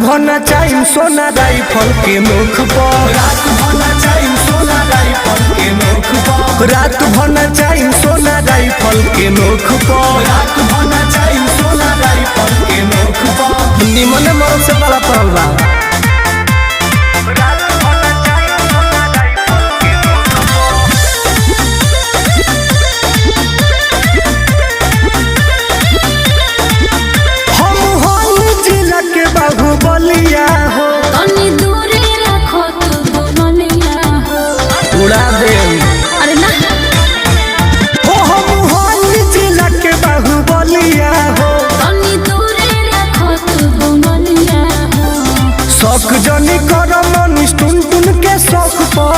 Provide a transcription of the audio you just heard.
भना चाहिए सोना राइफल के मुख पर, रात भना चाहिए सोना राइफल के मुख पर, रात भना चाहिए सोना राइफल के मुख पर, रात भना चाहिए सोना राइफल के मुख पर। निमन मौत से बड़ा पड़ला बाहुबलिया हो, उड़ा दे